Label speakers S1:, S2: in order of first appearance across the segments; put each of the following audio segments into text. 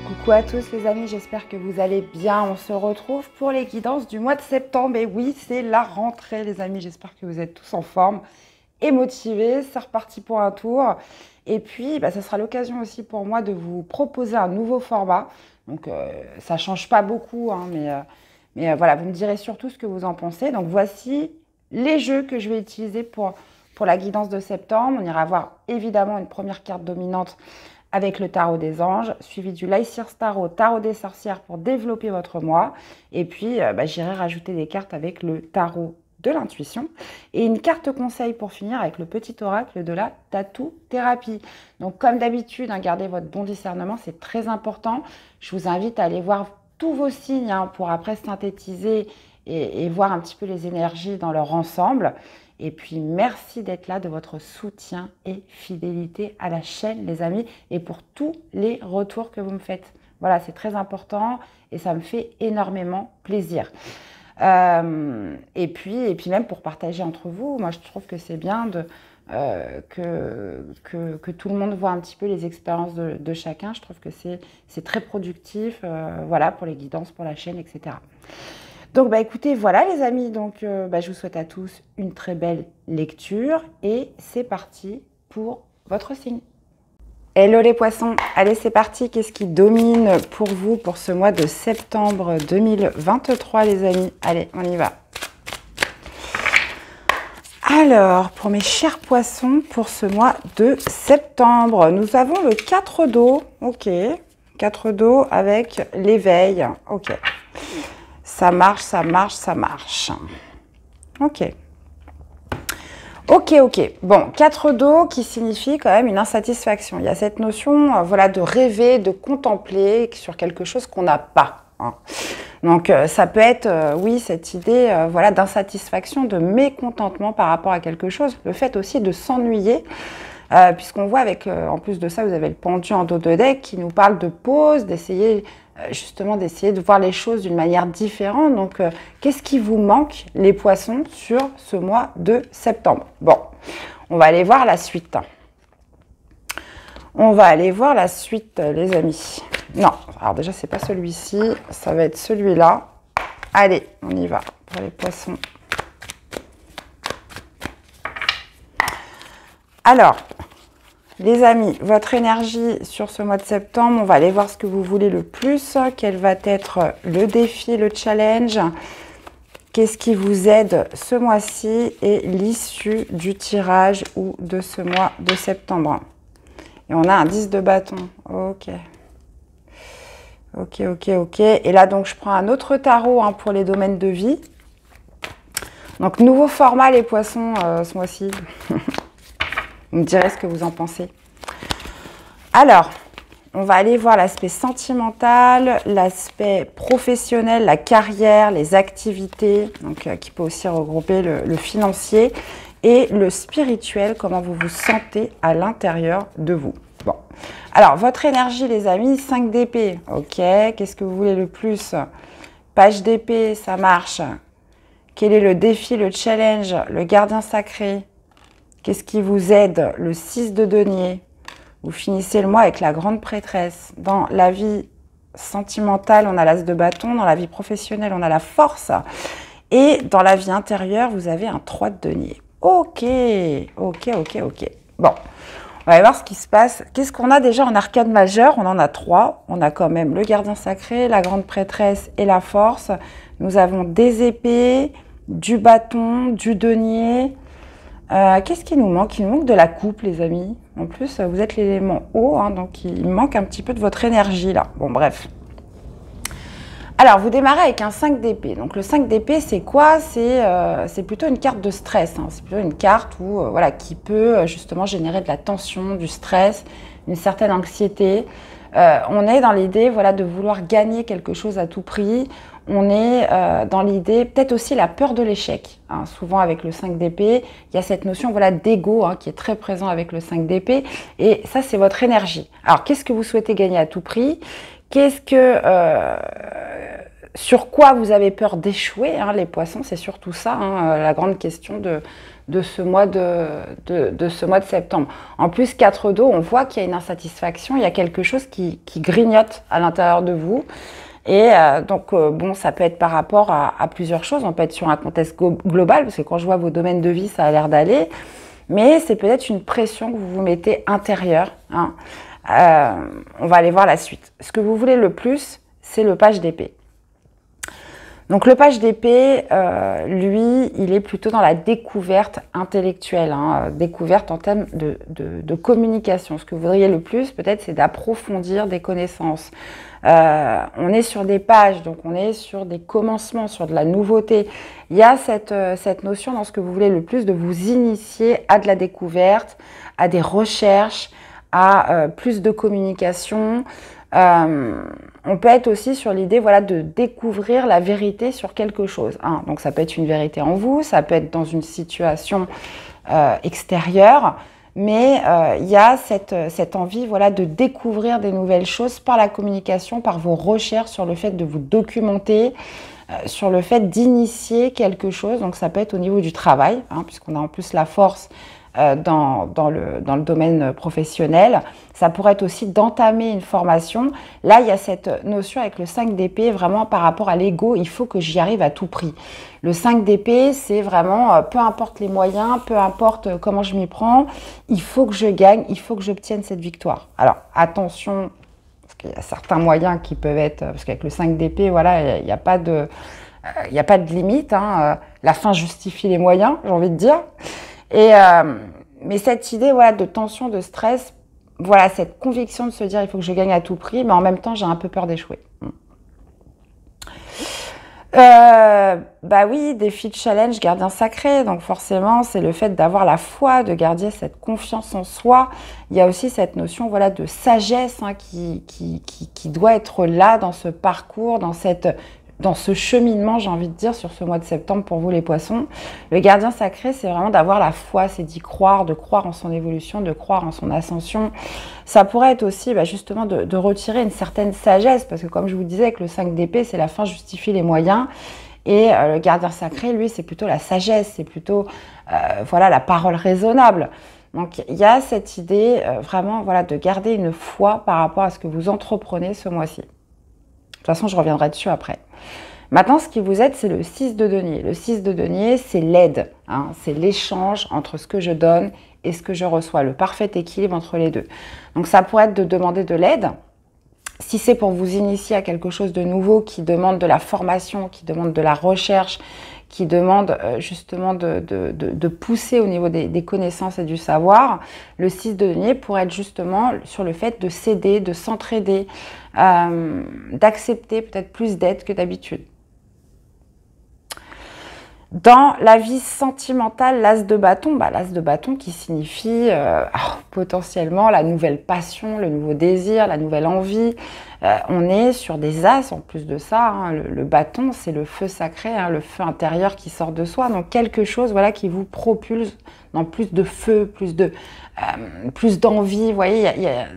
S1: Coucou à tous les amis, j'espère que vous allez bien. On se retrouve pour les guidances du mois de septembre. Et oui, c'est la rentrée les amis, j'espère que vous êtes tous en forme et motivés. C'est reparti pour un tour. Et puis, ça sera l'occasion aussi pour moi de vous proposer un nouveau format. Donc, ça ne change pas beaucoup, hein, mais voilà, vous me direz surtout ce que vous en pensez. Donc, voici les jeux que je vais utiliser pour la guidance de septembre. On ira voir évidemment une première carte dominante avec le tarot des anges, suivi du Lycirce Tarot, tarot des sorcières pour développer votre mois. Et puis, j'irai rajouter des cartes avec le tarot de l'intuition. Et une carte conseil pour finir avec le petit oracle de la tatou-thérapie. Donc, comme d'habitude, gardez votre bon discernement, c'est très important. Je vous invite à aller voir tous vos signes pour après synthétiser et voir un petit peu les énergies dans leur ensemble. Et puis, merci d'être là, de votre soutien et fidélité à la chaîne, les amis, et pour tous les retours que vous me faites. Voilà, c'est très important et ça me fait énormément plaisir. Et puis même pour partager entre vous, moi, je trouve que c'est bien que tout le monde voit un petit peu les expériences de chacun. Je trouve que c'est très productif, voilà, pour les guidances, pour la chaîne, etc. Donc, écoutez, voilà les amis, donc je vous souhaite à tous une très belle lecture et c'est parti pour votre signe. Hello les poissons, allez c'est parti, qu'est-ce qui domine pour vous pour ce mois de septembre 2023 les amis? Allez, on y va. Alors, pour mes chers poissons, pour ce mois de septembre, nous avons le 4 d'eau, ok, 4 d'eau avec l'éveil, ok. Ça marche, ça marche, ça marche. Ok. Ok. Bon, 4 d'eau qui signifie quand même une insatisfaction. Il y a cette notion voilà, de rêver, de contempler sur quelque chose qu'on n'a pas. Donc, ça peut être, oui, cette idée voilà, d'insatisfaction, de mécontentement par rapport à quelque chose. Le fait aussi de s'ennuyer. Puisqu'on voit avec, en plus de ça, vous avez le pendu en dos de deck qui nous parle de pause, d'essayer justement d'essayer de voir les choses d'une manière différente. Donc, qu'est-ce qui vous manque, les poissons, sur ce mois de septembre? Bon, on va aller voir la suite. On va aller voir la suite, les amis. Non, alors déjà, c'est pas celui-ci, ça va être celui-là. Allez, on y va pour les poissons. Alors, les amis, votre énergie sur ce mois de septembre, on va aller voir ce que vous voulez le plus. Quel va être le défi, le challenge? Qu'est-ce qui vous aide ce mois-ci et l'issue du tirage ou de ce mois de septembre? Et on a un 10 de bâton. Ok. Et là, donc, je prends un autre tarot pour les domaines de vie. Donc, nouveau format, les poissons, ce mois-ci. Vous me direz ce que vous en pensez. Alors, on va aller voir l'aspect sentimental, l'aspect professionnel, la carrière, les activités, donc qui peut aussi regrouper le financier et le spirituel, comment vous vous sentez à l'intérieur de vous. Bon, alors votre énergie les amis, 5 d'épée, ok, qu'est-ce que vous voulez le plus? Page d'épée, ça marche. Quel est le défi, le challenge, le gardien sacré? Qu'est-ce qui vous aide? Le 6 de denier. Vous finissez le mois avec la grande prêtresse. Dans la vie sentimentale, on a l'as de bâton. Dans la vie professionnelle, on a la force. Et dans la vie intérieure, vous avez un 3 de denier. Ok. Bon, on va aller voir ce qui se passe. Qu'est-ce qu'on a déjà en arcane majeure? On en a 3. On a quand même le gardien sacré, la grande prêtresse et la force. Nous avons des épées, du bâton, du denier. Qu'est-ce qui nous manque? Il nous manque de la coupe, les amis. En plus, vous êtes l'élément eau, donc il manque un petit peu de votre énergie, là. Bon, bref. Alors, vous démarrez avec un 5 d'épée. Donc, le 5 d'épée, c'est quoi? C'est plutôt une carte de stress. C'est plutôt une carte où, voilà, qui peut justement générer de la tension, du stress, une certaine anxiété. On est dans l'idée voilà, de vouloir gagner quelque chose à tout prix. On est dans l'idée, peut-être aussi la peur de l'échec. Souvent avec le 5 d'épée, il y a cette notion voilà, d'ego qui est très présent avec le 5 d'épée. Et ça, c'est votre énergie. Alors, qu'est-ce que vous souhaitez gagner à tout prix? Qu'est-ce que sur quoi vous avez peur d'échouer, hein, les poissons, c'est surtout ça, hein, la grande question de ce mois de ce mois de septembre. En plus, 4 d'eau, on voit qu'il y a une insatisfaction, il y a quelque chose qui grignote à l'intérieur de vous. Et bon, ça peut être par rapport à plusieurs choses. On peut être sur un contexte global, parce que quand je vois vos domaines de vie, ça a l'air d'aller. Mais c'est peut-être une pression que vous vous mettez intérieure, hein. On va aller voir la suite. Ce que vous voulez le plus, c'est le page d'épée. Donc le page d'épée, lui, il est plutôt dans la découverte intellectuelle, hein, découverte en termes de communication. Ce que vous voudriez le plus, peut-être, c'est d'approfondir des connaissances. On est sur des pages, donc on est sur des commencements, sur de la nouveauté. Il y a cette notion dans ce que vous voulez le plus de vous initier à de la découverte, à des recherches, à plus de communication. On peut être aussi sur l'idée, voilà, de découvrir la vérité sur quelque chose, hein. Donc ça peut être une vérité en vous, ça peut être dans une situation extérieure, mais il y a cette envie, voilà, de découvrir des nouvelles choses par la communication, par vos recherches, sur le fait de vous documenter, sur le fait d'initier quelque chose. Donc ça peut être au niveau du travail, hein, puisqu'on a en plus la force dans le domaine professionnel. Ça pourrait être aussi d'entamer une formation. Là, il y a cette notion avec le 5 d'épée, vraiment par rapport à l'ego, il faut que j'y arrive à tout prix. Le 5 d'épée, c'est vraiment, peu importe les moyens, peu importe comment je m'y prends, il faut que je gagne, il faut que j'obtienne cette victoire. Alors, attention, parce qu'il y a certains moyens qui peuvent être, parce qu'avec le 5 d'épée, voilà, il n'y a pas de limite, hein. La fin justifie les moyens, j'ai envie de dire. Mais cette idée, voilà, de tension, de stress, voilà, cette conviction de se dire il faut que je gagne à tout prix, mais en même temps j'ai un peu peur d'échouer. Bah oui, défi de challenge, gardien sacré, donc forcément c'est le fait d'avoir la foi, de garder cette confiance en soi. Il y a aussi cette notion, voilà, de sagesse, hein, qui doit être là dans ce parcours, dans ce cheminement, j'ai envie de dire, sur ce mois de septembre pour vous les poissons. Le gardien sacré, c'est vraiment d'avoir la foi, c'est d'y croire, de croire en son évolution, de croire en son ascension. Ça pourrait être aussi justement de retirer une certaine sagesse, parce que comme je vous disais, avec le 5 d'épée, c'est la fin justifie les moyens. Et le gardien sacré, lui, c'est plutôt la sagesse, c'est plutôt voilà, la parole raisonnable. Donc il y a cette idée vraiment, voilà, de garder une foi par rapport à ce que vous entreprenez ce mois-ci. De toute façon, je reviendrai dessus après. Maintenant, ce qui vous aide, c'est le 6 de denier. Le 6 de denier, c'est l'aide, hein, c'est l'échange entre ce que je donne et ce que je reçois, le parfait équilibre entre les deux. Donc, ça pourrait être de demander de l'aide. Si c'est pour vous initier à quelque chose de nouveau qui demande de la formation, qui demande de la recherche, qui demande justement de pousser au niveau des connaissances et du savoir, le 6 de denier pourrait être justement sur le fait de s'aider, de s'entraider, d'accepter peut-être plus d'aide que d'habitude. Dans la vie sentimentale, l'as de bâton, l'as de bâton qui signifie potentiellement la nouvelle passion, le nouveau désir, la nouvelle envie. On est sur des as en plus de ça, hein. Le bâton, c'est le feu sacré, hein, le feu intérieur qui sort de soi. Donc quelque chose, voilà, qui vous propulse dans plus de feu, plus d'envie. Vous voyez,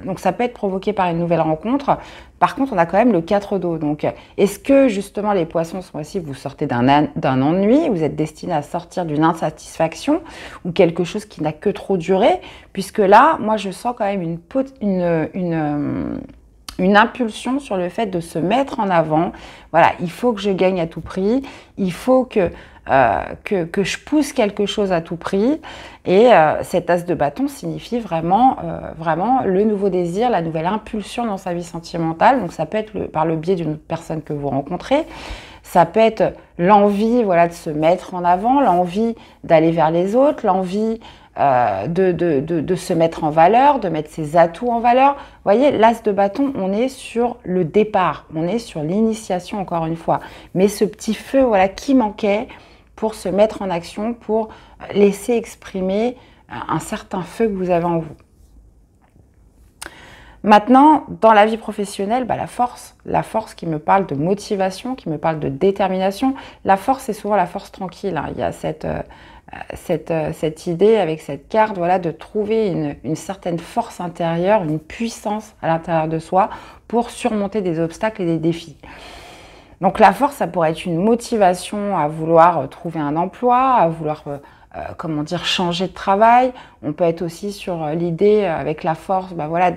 S1: donc ça peut être provoqué par une nouvelle rencontre. Par contre, on a quand même le 4 d'eau. Donc, est-ce que justement les poissons, ce mois-ci, vous sortez d'un ennui, vous êtes destiné à sortir d'une insatisfaction ou quelque chose qui n'a que trop duré? Puisque là, moi, je sens quand même une impulsion sur le fait de se mettre en avant. Voilà, il faut que je gagne à tout prix, il faut que je pousse quelque chose à tout prix. Et cet as de bâton signifie vraiment le nouveau désir, la nouvelle impulsion dans sa vie sentimentale. Donc ça peut être par le biais d'une personne que vous rencontrez. Ça peut être l'envie, voilà, de se mettre en avant, l'envie d'aller vers les autres, l'envie de se mettre en valeur, de mettre ses atouts en valeur. Vous voyez, l'as de bâton, on est sur le départ, on est sur l'initiation encore une fois. Mais ce petit feu, voilà, qui manquait pour se mettre en action, pour laisser exprimer un certain feu que vous avez en vous. Maintenant, dans la vie professionnelle, la force qui me parle de motivation, qui me parle de détermination. La force, c'est souvent la force tranquille, hein. Il y a cette idée avec cette carte, voilà, de trouver une certaine force intérieure, une puissance à l'intérieur de soi pour surmonter des obstacles et des défis. Donc la force, ça pourrait être une motivation à vouloir trouver un emploi, à vouloir, comment dire, changer de travail. On peut être aussi sur l'idée, avec la force, bah voilà,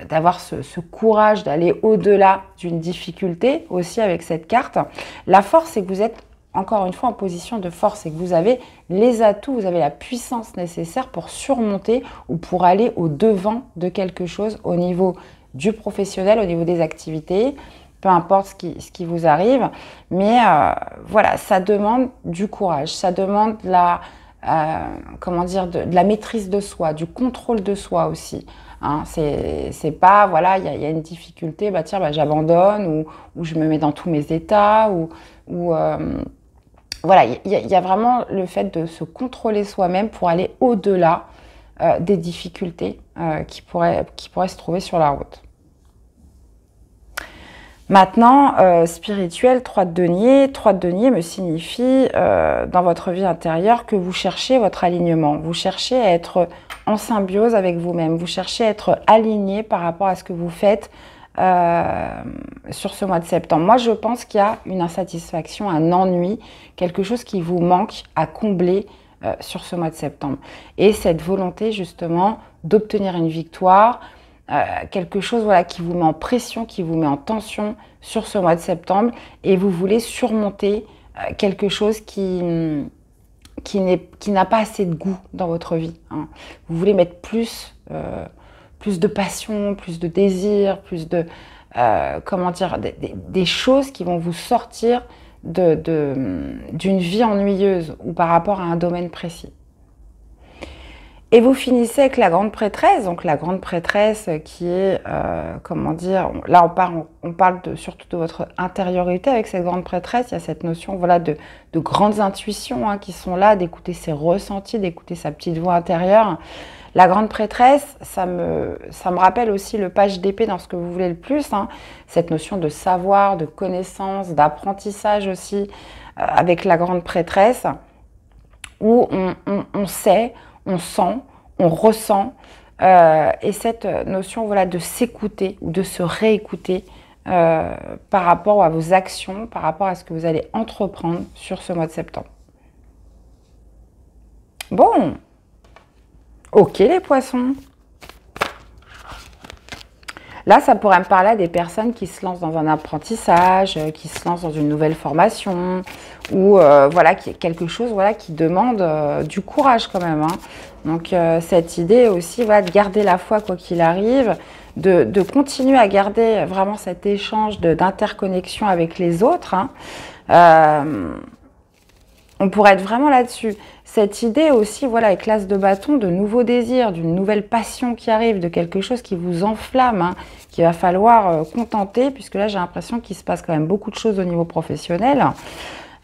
S1: d'avoir ce courage d'aller au-delà d'une difficulté aussi avec cette carte. La force, c'est que vous êtes encore une fois en position de force et que vous avez les atouts, vous avez la puissance nécessaire pour surmonter ou pour aller au-devant de quelque chose au niveau du professionnel, au niveau des activités, peu importe ce qui vous arrive. Mais voilà, ça demande du courage, ça demande comment dire, de la maîtrise de soi, du contrôle de soi aussi. Hein, c'est pas, voilà, il y a une difficulté, bah tiens, bah, j'abandonne ou je me mets dans tous mes états ou voilà, il y a vraiment le fait de se contrôler soi-même pour aller au-delà des difficultés qui pourraient se trouver sur la route. Maintenant, spirituel, 3 de denier. 3 de denier me signifie dans votre vie intérieure que vous cherchez votre alignement. Vous cherchez à être en symbiose avec vous-même. Vous cherchez à être aligné par rapport à ce que vous faites sur ce mois de septembre. Moi, je pense qu'il y a une insatisfaction, un ennui, quelque chose qui vous manque à combler sur ce mois de septembre. Et cette volonté, justement, d'obtenir une victoire, quelque chose voilà, qui vous met en pression, qui vous met en tension sur ce mois de septembre, et vous voulez surmonter quelque chose qui n'a pas assez de goût dans votre vie. Hein. Vous voulez mettre plus de passion, plus de désir, plus de comment dire, des choses qui vont vous sortir d'une vie ennuyeuse ou par rapport à un domaine précis. Et vous finissez avec la grande prêtresse, donc la grande prêtresse qui est, comment dire, là on parle surtout de votre intériorité avec cette grande prêtresse, il y a cette notion voilà, de grandes intuitions hein, qui sont là, d'écouter ses ressentis, d'écouter sa petite voix intérieure. La grande prêtresse, ça me rappelle aussi le page d'épée dans ce que vous voulez le plus, hein, cette notion de savoir, de connaissance, d'apprentissage aussi, avec la grande prêtresse, où on sait, on sent, on ressent, et cette notion voilà, de s'écouter ou de se réécouter par rapport à vos actions, par rapport à ce que vous allez entreprendre sur ce mois de septembre. Bon, ok les poissons. Là, ça pourrait me parler à des personnes qui se lancent dans un apprentissage, qui se lancent dans une nouvelle formation, ou voilà, quelque chose voilà, qui demande du courage quand même. Hein. Donc, cette idée aussi voilà, de garder la foi quoi qu'il arrive, de continuer à garder vraiment cet échange d'interconnexion avec les autres. Hein. On pourrait être vraiment là-dessus. Cette idée aussi, voilà, avec l'as de bâton, de nouveaux désirs, d'une nouvelle passion qui arrive, de quelque chose qui vous enflamme, hein, qu'il va falloir contenter, puisque là, j'ai l'impression qu'il se passe quand même beaucoup de choses au niveau professionnel.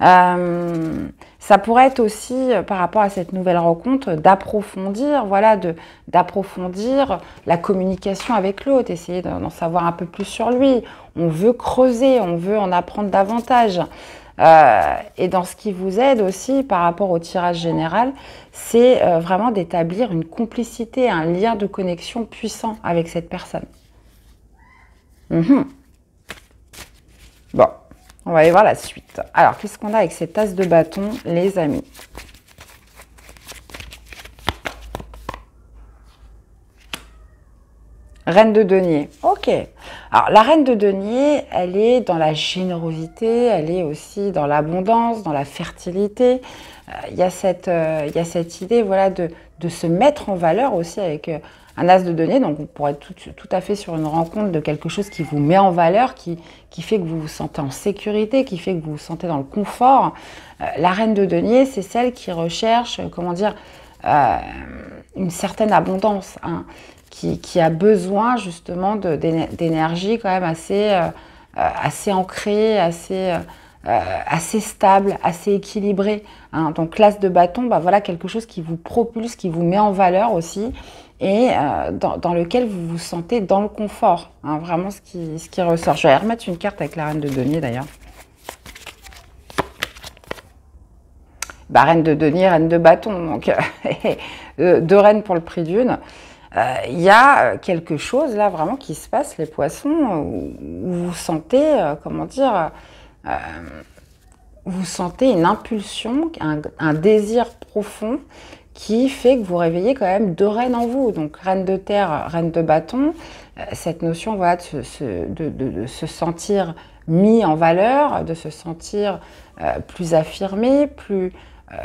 S1: Ça pourrait être aussi, par rapport à cette nouvelle rencontre, d'approfondir, voilà, d'approfondir la communication avec l'autre, essayer d'en savoir un peu plus sur lui. On veut creuser, on veut en apprendre davantage. Et dans ce qui vous aide aussi par rapport au tirage général, c'est vraiment d'établir une complicité, un lien de connexion puissant avec cette personne. Bon, on va aller voir la suite. Alors, qu'est-ce qu'on a avec cet as de bâton, les amis? Reine de denier, ok. Alors, la reine de denier, elle est dans la générosité, elle est aussi dans l'abondance, dans la fertilité. Il y a cette idée voilà, de se mettre en valeur aussi avec un as de denier. Donc, on pourrait être tout à fait sur une rencontre de quelque chose qui vous met en valeur, qui fait que vous vous sentez en sécurité, qui fait que vous vous sentez dans le confort. La reine de denier, c'est celle qui recherche, comment dire, une certaine abondance, hein. Qui a besoin justement d'énergie quand même assez ancrée, assez stable, assez équilibrée. Hein. Donc l'as de bâton, bah, voilà quelque chose qui vous propulse, qui vous met en valeur aussi et dans lequel vous vous sentez dans le confort. Hein, vraiment ce qui ressort. Je vais remettre une carte avec la reine de denier d'ailleurs. Bah, reine de denier, reine de bâton, donc 2 reines pour le prix d'une. il y a quelque chose là vraiment qui se passe, les poissons, où vous sentez, comment dire, euh, vous sentez une impulsion, un désir profond qui fait que vous réveillez quand même deux reines en vous. Donc reine de terre, reine de bâton, cette notion voilà, de se sentir mis en valeur, de se sentir plus affirmé, plus,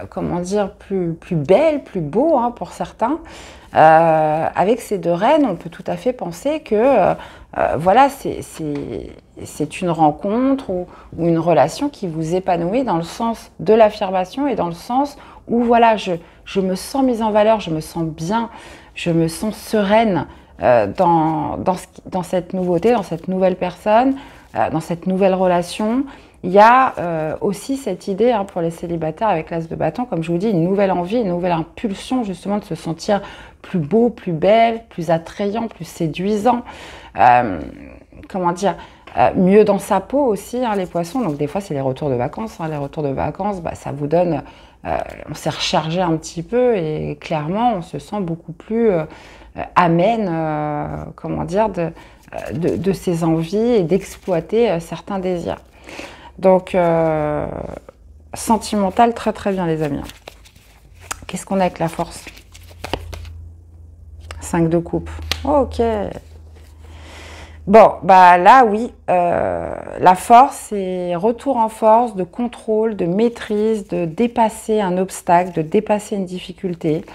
S1: comment dire, plus belle, plus beau hein, pour certains. Avec ces deux reines, on peut tout à fait penser que voilà, c'est une rencontre ou une relation qui vous épanouit dans le sens de l'affirmation et dans le sens où voilà, je me sens mise en valeur, je me sens bien, je me sens sereine dans cette nouveauté, dans cette nouvelle personne, dans cette nouvelle relation. Il y a aussi cette idée hein, pour les célibataires avec l'as de bâton, comme je vous dis, une nouvelle envie, une nouvelle impulsion justement de se sentir plus beau, plus belle, plus attrayant, plus séduisant. Comment dire mieux dans sa peau aussi, hein, les poissons. Donc des fois, c'est les retours de vacances. Hein. Les retours de vacances, bah, ça vous donne... on s'est rechargé un petit peu et clairement, on se sent beaucoup plus amène, comment dire, de ses envies et d'exploiter certains désirs. Donc, sentimental, très très bien les amis. Qu'est-ce qu'on a avec la force? 5 de coupe. Ok. Bon, bah là, oui, la force, c'est retour en force, de contrôle, de maîtrise, de dépasser un obstacle, de dépasser une difficulté.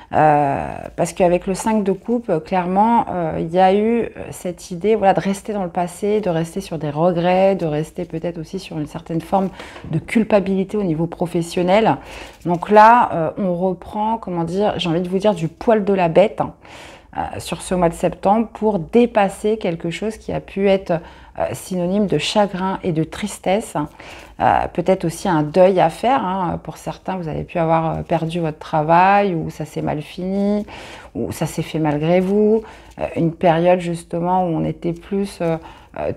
S1: Parce qu'avec le 5 de coupe, clairement, il y a eu cette idée voilà, de rester dans le passé, de rester sur des regrets, de rester peut-être aussi sur une certaine forme de culpabilité au niveau professionnel. Donc là, on reprend, comment dire, j'ai envie de vous dire, du poil de la bête. Hein, sur ce mois de septembre pour dépasser quelque chose qui a pu être synonyme de chagrin et de tristesse. Peut-être aussi un deuil à faire. Hein. Pour certains, vous avez pu avoir perdu votre travail ou ça s'est mal fini ou ça s'est fait malgré vous. Une période justement où on était plus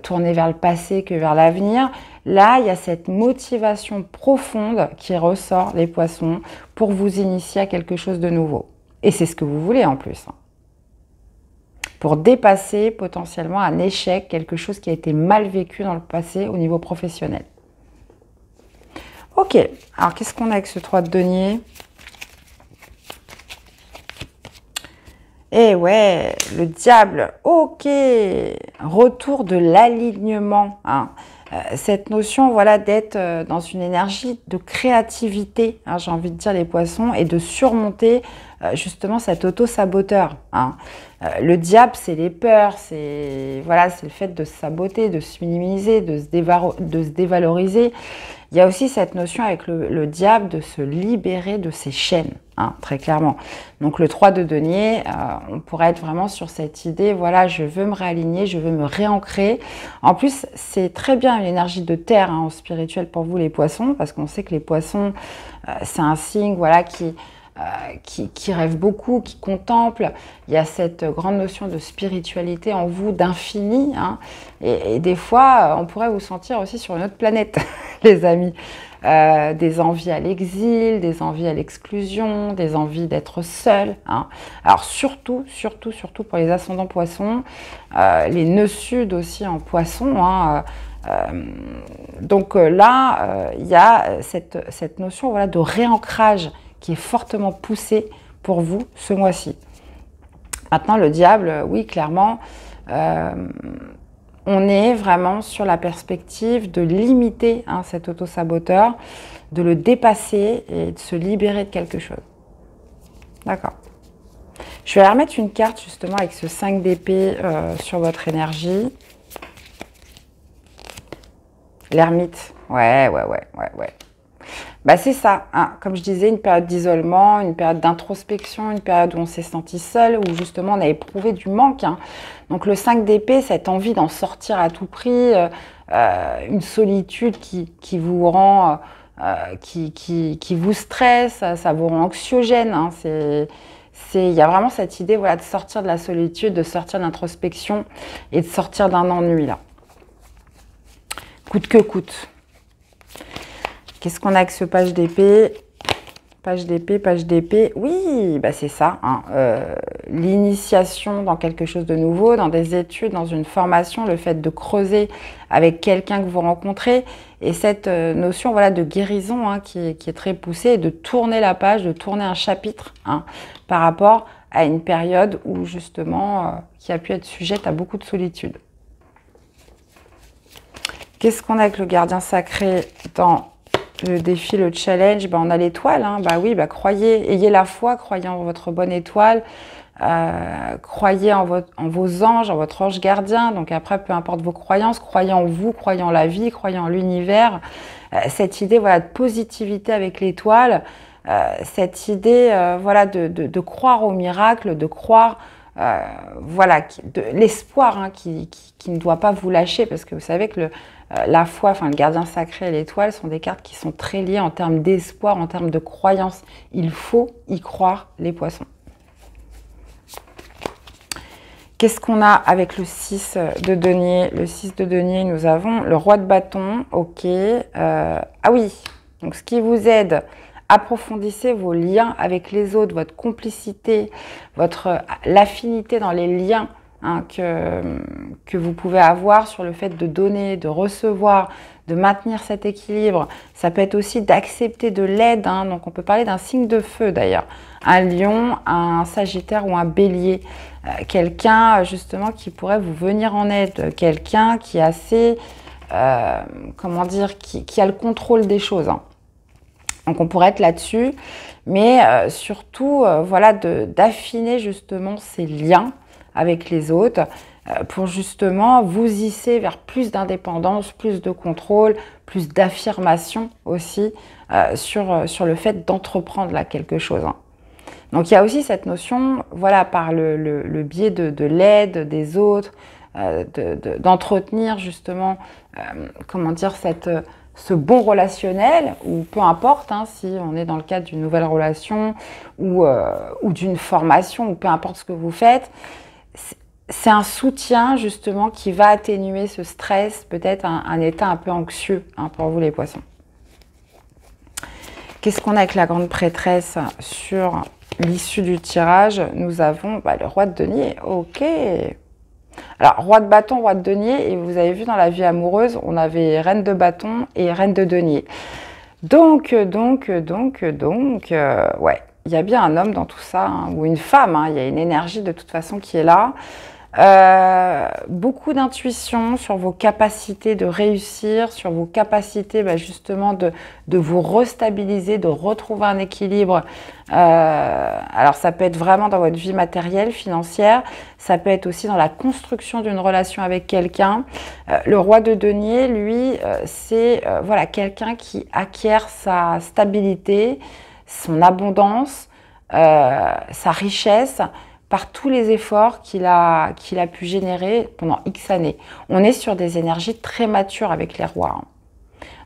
S1: tourné vers le passé que vers l'avenir. Là, il y a cette motivation profonde qui ressort, les poissons, pour vous initier à quelque chose de nouveau. Et c'est ce que vous voulez en plus. Hein. Pour dépasser potentiellement un échec, quelque chose qui a été mal vécu dans le passé au niveau professionnel. Ok, alors qu'est-ce qu'on a avec ce 3 de denier? Eh ouais, le diable, ok, retour de l'alignement. Hein. Cette notion voilà, d'être dans une énergie de créativité, hein, j'ai envie de dire les poissons, et de surmonter justement cet auto-saboteur. Hein. Le diable, c'est les peurs, c'est voilà, le fait de se saboter, de se minimiser, de se dévaloriser. Il y a aussi cette notion avec le diable de se libérer de ses chaînes, hein, très clairement. Donc le 3 de denier, on pourrait être vraiment sur cette idée, voilà, je veux me réaligner, je veux me réancrer. En plus, c'est très bien une énergie de terre hein, en spirituel pour vous les poissons, parce qu'on sait que les poissons, c'est un signe voilà, qui rêve beaucoup, qui contemple. Il y a cette grande notion de spiritualité en vous, d'infini. Hein, et des fois, on pourrait vous sentir aussi sur une autre planète, les amis. Des envies à l'exil, des envies à l'exclusion, des envies d'être seul. Hein. Alors surtout pour les ascendants poissons, les nœuds sud aussi en poisson. Hein, donc là, il y a cette notion voilà, de réancrage qui est fortement poussée pour vous ce mois-ci. Maintenant, le diable, oui, clairement, on est vraiment sur la perspective de limiter hein, cet auto-saboteur, de le dépasser et de se libérer de quelque chose. D'accord. Je vais aller remettre une carte justement avec ce 5 d'épée sur votre énergie. L'ermite. Ouais. Bah c'est ça, hein. Comme je disais, une période d'isolement, une période d'introspection, une période où on s'est senti seul, où justement on a éprouvé du manque. Hein. Donc le 5 d'épée, cette envie d'en sortir à tout prix, une solitude qui vous rend, qui vous stresse, ça vous rend anxiogène. Hein. Il y a vraiment cette idée voilà, de sortir de la solitude, de sortir de l'introspection et de sortir d'un ennui là. Coûte que coûte. Qu'est-ce qu'on a avec ce page d'épée? Page d'épée, page d'épée. Oui, bah c'est ça. Hein. L'initiation dans quelque chose de nouveau, dans des études, dans une formation, le fait de creuser avec quelqu'un que vous rencontrez. Et cette notion voilà, de guérison hein, qui est très poussée, et de tourner la page, de tourner un chapitre hein, par rapport à une période où justement, qui a pu être sujette à beaucoup de solitude. Qu'est-ce qu'on a avec le gardien sacré dans le défi, le challenge? Ben, on a l'étoile. Hein. Bah oui, bah croyez, ayez la foi, croyez en votre bonne étoile, croyez en vos anges, en votre ange gardien. Donc après, peu importe vos croyances, croyez en vous, croyez en la vie, croyez en l'univers. Cette idée voilà, de positivité avec l'étoile, cette idée voilà, de croire au miracle, de croire voilà, l'espoir hein, qui ne doit pas vous lâcher, parce que vous savez que la foi, enfin le gardien sacré et l'étoile sont des cartes qui sont très liées en termes d'espoir, en termes de croyance. Il faut y croire, les poissons. Qu'est-ce qu'on a avec le 6 de denier? Le 6 de denier, nous avons le roi de bâton. Ok. Ah oui, donc ce qui vous aide, approfondissez vos liens avec les autres, votre complicité, l'affinité dans les liens hein, que vous pouvez avoir sur le fait de donner, de recevoir, de maintenir cet équilibre. Ça peut être aussi d'accepter de l'aide. Hein, donc on peut parler d'un signe de feu d'ailleurs. Un lion, un sagittaire ou un bélier. Quelqu'un justement qui pourrait vous venir en aide. Quelqu'un qui est assez, comment dire, qui a le contrôle des choses. Hein. Donc on pourrait être là-dessus. Mais surtout, voilà, d'affiner justement ces liens avec les autres pour justement vous hisser vers plus d'indépendance, plus de contrôle, plus d'affirmation aussi sur le fait d'entreprendre là quelque chose. Hein. Donc il y a aussi cette notion, voilà, par le biais de l'aide des autres, d'entretenir justement, comment dire, ce bon relationnel, ou peu importe hein, si on est dans le cadre d'une nouvelle relation ou d'une formation, ou peu importe ce que vous faites, c'est un soutien justement qui va atténuer ce stress, peut-être un état un peu anxieux hein, pour vous les poissons. Qu'est-ce qu'on a avec la grande prêtresse sur l'issue du tirage? Nous avons le roi de denier. Ok. Alors, roi de bâton, roi de denier, et vous avez vu dans la vie amoureuse, on avait reine de bâton et reine de denier. Donc, ouais, il y a bien un homme dans tout ça, hein, ou une femme, hein, il y a une énergie de toute façon qui est là. Beaucoup d'intuition sur vos capacités de réussir, sur vos capacités justement de vous restabiliser, de retrouver un équilibre. Alors ça peut être vraiment dans votre vie matérielle, financière, ça peut être aussi dans la construction d'une relation avec quelqu'un. Le roi de denier, lui, c'est voilà, quelqu'un qui acquiert sa stabilité, son abondance, sa richesse, par tous les efforts qu'il a pu générer pendant X années. On est sur des énergies très matures avec les rois. Hein.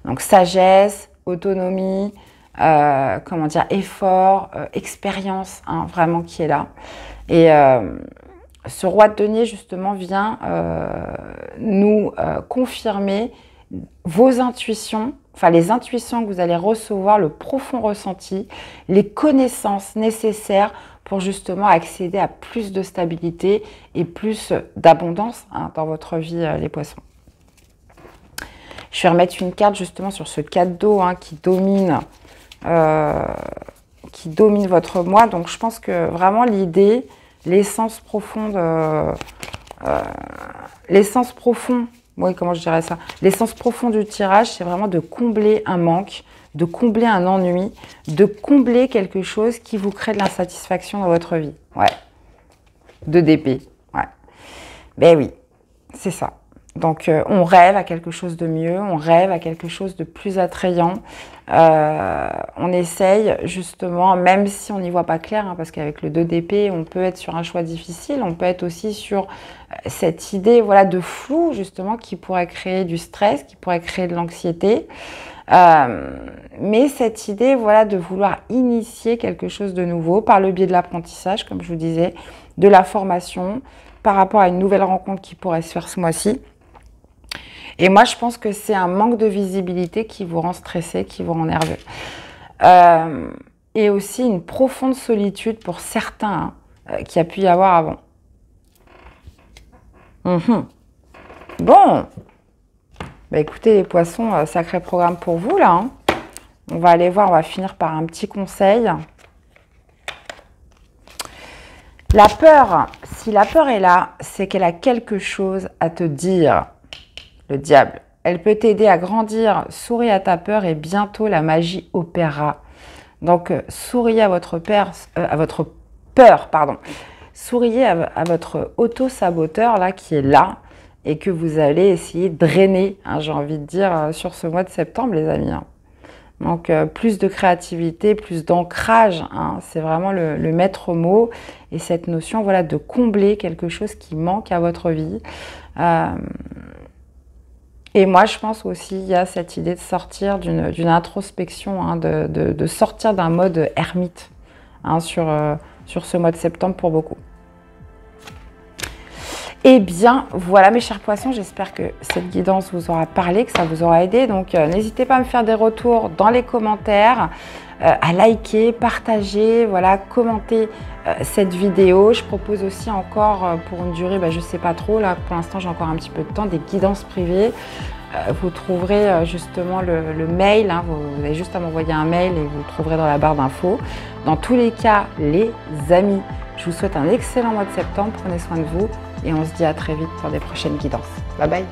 S1: Donc sagesse, autonomie, comment dire, effort, expérience, hein, vraiment qui est là. Et ce roi de denier, justement, vient nous confirmer vos intuitions, enfin les intuitions que vous allez recevoir, le profond ressenti, les connaissances nécessaires pour justement accéder à plus de stabilité et plus d'abondance hein, dans votre vie, les poissons. Je vais remettre une carte justement sur ce cadeau hein, qui domine votre mois. Donc je pense que vraiment l'idée, l'essence profonde, oui, comment je dirais ça? L'essence profonde du tirage, c'est vraiment de combler un manque, de combler un ennui, de combler quelque chose qui vous crée de l'insatisfaction dans votre vie. Ouais. 2 d'épée. Ouais. Ben oui, c'est ça. Donc, on rêve à quelque chose de mieux, on rêve à quelque chose de plus attrayant. On essaye justement, même si on n'y voit pas clair, hein, parce qu'avec le 2 d'épée, on peut être sur un choix difficile, on peut être aussi sur cette idée voilà, de flou, justement, qui pourrait créer du stress, qui pourrait créer de l'anxiété. Mais cette idée voilà, de vouloir initier quelque chose de nouveau par le biais de l'apprentissage, comme je vous disais, de la formation, par rapport à une nouvelle rencontre qui pourrait se faire ce mois-ci. Et moi, je pense que c'est un manque de visibilité qui vous rend stressé, qui vous rend nerveux. et aussi une profonde solitude pour certains qui a pu y avoir avant. Bon, bah écoutez les poissons, sacré programme pour vous là. Hein. On va aller voir, on va finir par un petit conseil. La peur, si la peur est là, c'est qu'elle a quelque chose à te dire. Le diable. Elle peut t'aider à grandir, souris à ta peur et bientôt la magie opérera. Donc, souriez à votre peur, pardon. Souriez à votre auto-saboteur là qui est là et que vous allez essayer de drainer, hein, j'ai envie de dire, sur ce mois de septembre, les amis. Hein. Donc, plus de créativité, plus d'ancrage, hein, c'est vraiment le maître mot. Et cette notion, voilà, de combler quelque chose qui manque à votre vie. Et moi, je pense aussi, il y a cette idée de sortir d'une introspection, hein, de sortir d'un mode ermite, hein, sur ce mois de septembre pour beaucoup. Eh bien, voilà mes chers poissons, j'espère que cette guidance vous aura parlé, que ça vous aura aidé. Donc, n'hésitez pas à me faire des retours dans les commentaires, à liker, partager, voilà, commenter cette vidéo. Je propose aussi encore pour une durée, je ne sais pas trop, là pour l'instant j'ai encore un petit peu de temps, des guidances privées. Vous trouverez justement le mail, hein, vous avez juste à m'envoyer un mail et vous le trouverez dans la barre d'infos. Dans tous les cas, les amis, je vous souhaite un excellent mois de septembre, prenez soin de vous et on se dit à très vite pour des prochaines guidances. Bye bye.